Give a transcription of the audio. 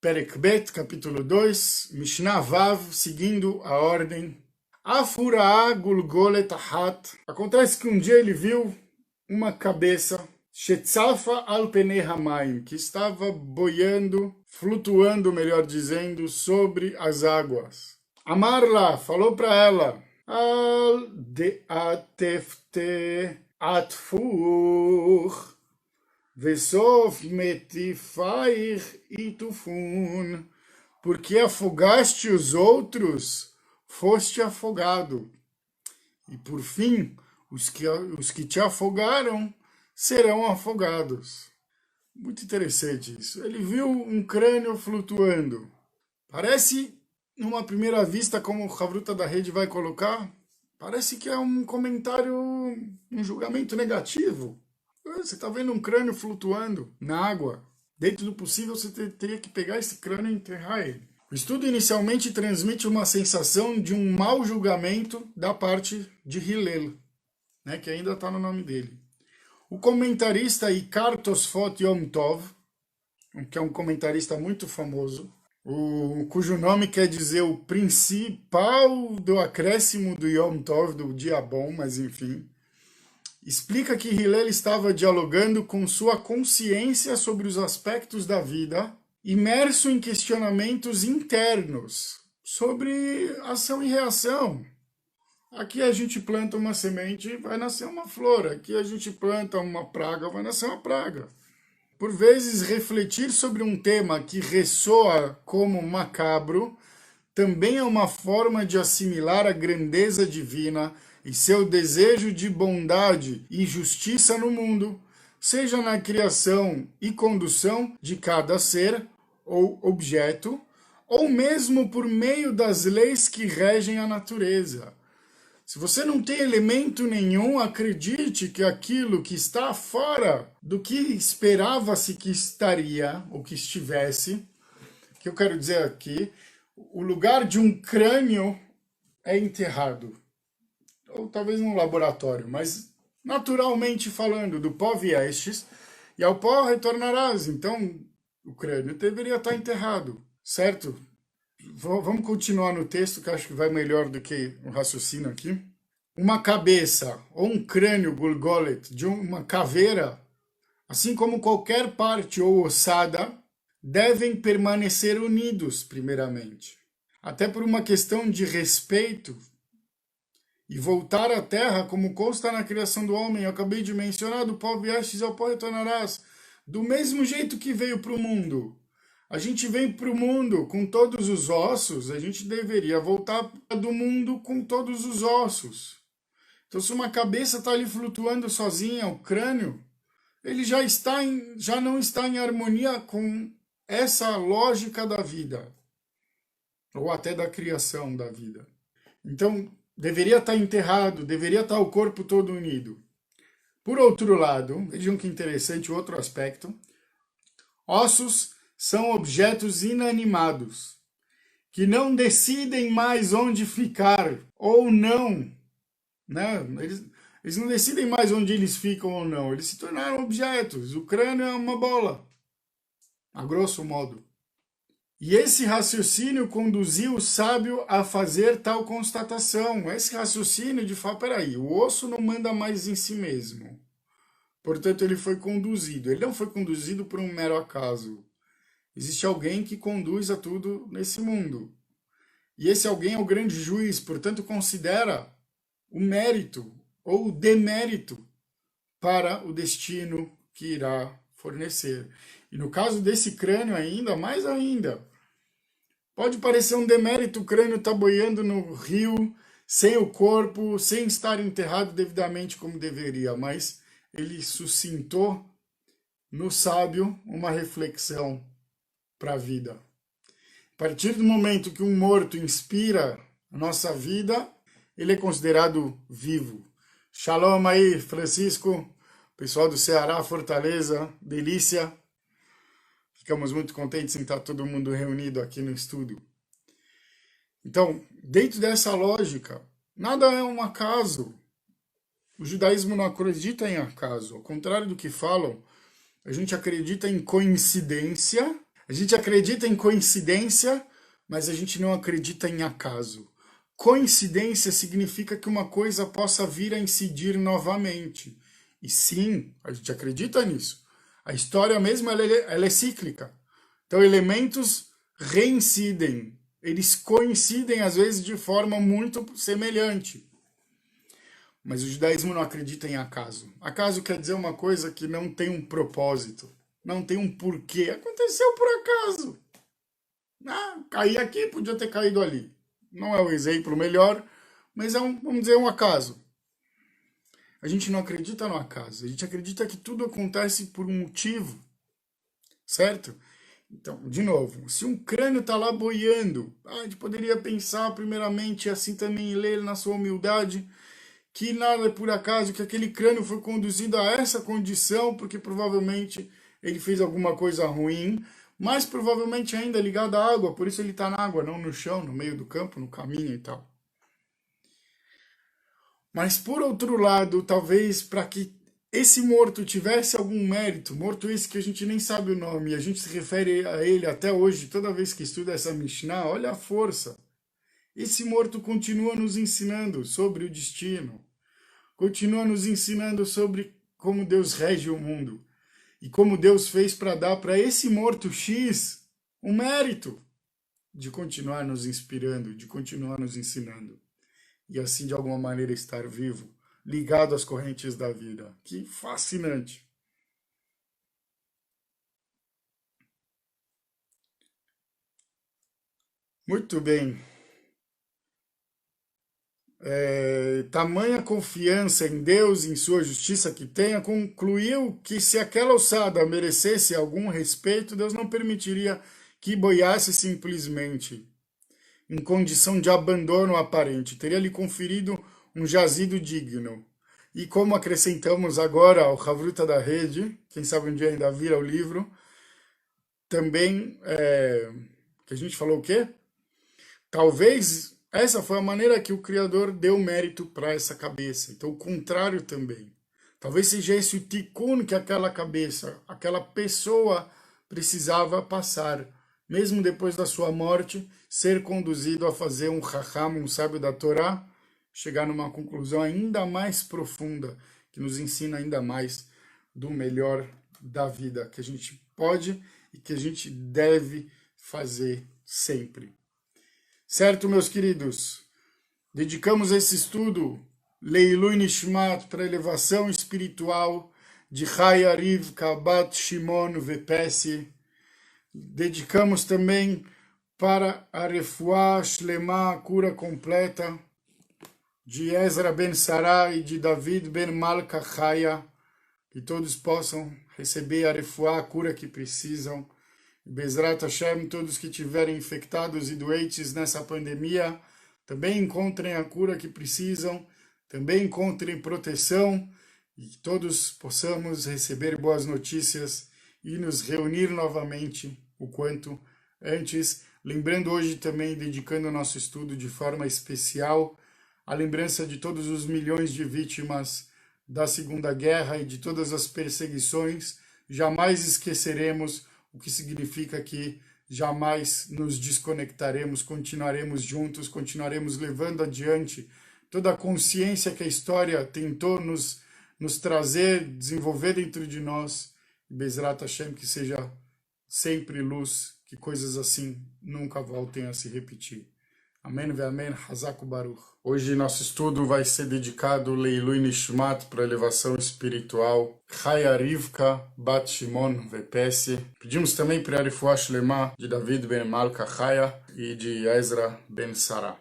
Perek Bet, capítulo 2, Mishnah Vav, seguindo a ordem. Afura'a Gulgolet Ahat. Acontece que um dia ele viu uma cabeça, Shetzafa al Penei Hamayim, que estava boiando, flutuando, melhor dizendo, sobre as águas. Amarla falou para ela, Al de atefte atfur. Vesof metifair itufun, porque afogaste os outros, foste afogado. E por fim, os que te afogaram serão afogados. Muito interessante isso. Ele viu um crânio flutuando. Parece, numa primeira vista, como o Havruta da Rede vai colocar, parece que é um comentário, um julgamento negativo. Você está vendo um crânio flutuando na água. Dentro do possível, você teria que pegar esse crânio e enterrar ele. O estudo inicialmente transmite uma sensação de um mau julgamento da parte de Hillel, né, que ainda está no nome dele. O comentarista Ikar Tosfot Yom Tov, que é um comentarista muito famoso, cujo nome quer dizer o principal do acréscimo do Yom Tov, do dia bom, mas enfim, explica que Hillel estava dialogando com sua consciência sobre os aspectos da vida, imerso em questionamentos internos sobre ação e reação. Aqui a gente planta uma semente, vai nascer uma flor. Aqui a gente planta uma praga, vai nascer uma praga. Por vezes, refletir sobre um tema que ressoa como macabro também é uma forma de assimilar a grandeza divina e seu desejo de bondade e justiça no mundo, seja na criação e condução de cada ser ou objeto, ou mesmo por meio das leis que regem a natureza. Se você não tem elemento nenhum, acredite que aquilo que está fora do que esperava-se que estaria, ou que estivesse, que eu quero dizer aqui, o lugar de um crânio é enterrado. Ou talvez num laboratório, mas naturalmente falando, do pó viestes, e ao pó retornarás. Então, o crânio deveria estar enterrado, certo? Vamos continuar no texto, que acho que vai melhor do que o raciocínio aqui. Uma cabeça ou um crânio Gulgolet de uma caveira, assim como qualquer parte ou ossada, devem permanecer unidos, primeiramente. Até por uma questão de respeito e voltar à terra, como consta na criação do homem. Eu acabei de mencionar, do pó viestes ao pó retornarás. Do mesmo jeito que veio para o mundo. A gente vem para o mundo com todos os ossos, a gente deveria voltar do mundo com todos os ossos. Então, se uma cabeça está ali flutuando sozinha, o crânio, ele já não está em harmonia com essa lógica da vida, ou até da criação da vida. Então, deveria estar enterrado, deveria estar o corpo todo unido. Por outro lado, vejam que interessante outro aspecto, ossos são objetos inanimados, que não decidem mais onde ficar ou não, né? Eles não decidem mais onde eles ficam ou não, eles se tornaram objetos. O crânio é uma bola, a grosso modo. E esse raciocínio conduziu o sábio a fazer tal constatação. Esse raciocínio de falar, peraí, o osso não manda mais em si mesmo. Portanto, ele foi conduzido. Ele não foi conduzido por um mero acaso. Existe alguém que conduz a tudo nesse mundo. E esse alguém é o grande juiz, portanto, considera o mérito ou o demérito para o destino que irá fornecer. E no caso desse crânio ainda, mais ainda, pode parecer um demérito, o crânio está boiando no rio, sem o corpo, sem estar enterrado devidamente como deveria, mas ele suscitou no sábio uma reflexão para a vida. A partir do momento que um morto inspira a nossa vida, ele é considerado vivo. Shalom aí, Francisco, pessoal do Ceará, Fortaleza, delícia. Ficamos muito contentes em estar todo mundo reunido aqui no estúdio. Então, dentro dessa lógica, nada é um acaso. O judaísmo não acredita em acaso. Ao contrário do que falam, a gente acredita em coincidência, A gente acredita em coincidência, mas a gente não acredita em acaso. Coincidência significa que uma coisa possa vir a incidir novamente. E sim, a gente acredita nisso. A história mesmo ela é cíclica. Então elementos reincidem. Eles coincidem às vezes de forma muito semelhante. Mas o judaísmo não acredita em acaso. Acaso quer dizer uma coisa que não tem um propósito, não tem um porquê. Aconteceu por acaso. Ah, caí aqui, podia ter caído ali. Não é o exemplo melhor, mas é vamos dizer, um acaso. A gente não acredita no acaso, a gente acredita que tudo acontece por um motivo, certo? Então, de novo, se um crânio está lá boiando, a gente poderia pensar primeiramente, assim também ler na sua humildade, que nada é por acaso, que aquele crânio foi conduzido a essa condição, porque provavelmente ele fez alguma coisa ruim, mas provavelmente ainda ligado à água, por isso ele está na água, não no chão, no meio do campo, no caminho e tal. Mas por outro lado, talvez para que esse morto tivesse algum mérito, morto esse que a gente nem sabe o nome, e a gente se refere a ele até hoje, toda vez que estuda essa Mishnah, olha a força. Esse morto continua nos ensinando sobre o destino, continua nos ensinando sobre como Deus rege o mundo, e como Deus fez para dar para esse morto X um mérito de continuar nos inspirando, de continuar nos ensinando. E assim, de alguma maneira, estar vivo, ligado às correntes da vida. Que fascinante! Muito bem. Tamanha confiança em Deus e em sua justiça que tenha, concluiu que se aquela ossada merecesse algum respeito, Deus não permitiria que boiasse simplesmente, em condição de abandono aparente. Teria lhe conferido um jazido digno. E como acrescentamos agora ao Havruta da Rede, quem sabe um dia ainda vira o livro, também, que a gente falou o quê? Talvez essa foi a maneira que o Criador deu mérito para essa cabeça. Então, o contrário também. Talvez seja esse o tikkun que aquela cabeça, aquela pessoa precisava passar, mesmo depois da sua morte, ser conduzido a fazer um chacham, um sábio da Torá, chegar numa conclusão ainda mais profunda, que nos ensina ainda mais do melhor da vida, que a gente pode e que a gente deve fazer sempre. Certo, meus queridos? Dedicamos esse estudo, Leilui Nishmat, para elevação espiritual de Chaya Rivka Bat Shimon Vepesi. Dedicamos também para a Refuá Shlema, a cura completa, de Ezra ben Sará e de David ben Malka Chaya, que todos possam receber a Refuá, a cura que precisam. Bezrat Hashem, todos que estiverem infectados e doentes nessa pandemia, também encontrem a cura que precisam, também encontrem proteção e que todos possamos receber boas notícias e nos reunir novamente o quanto antes. Lembrando hoje também, dedicando o nosso estudo de forma especial à lembrança de todos os milhões de vítimas da Segunda Guerra e de todas as perseguições. Jamais esqueceremos, o que significa que jamais nos desconectaremos, continuaremos juntos, continuaremos levando adiante toda a consciência que a história tentou nos trazer, desenvolver dentro de nós. Bezrat Hashem, que seja sempre luz, que coisas assim nunca voltem a se repetir. Amém, amém, Hazak Baruch. Hoje nosso estudo vai ser dedicado Leilui Nishmat, para elevação espiritual, Chaya Rivka Bat Shimon Vepesi. Pedimos também para a Refuá Shlema de David ben Malka Chaya e de Ezra ben Sará.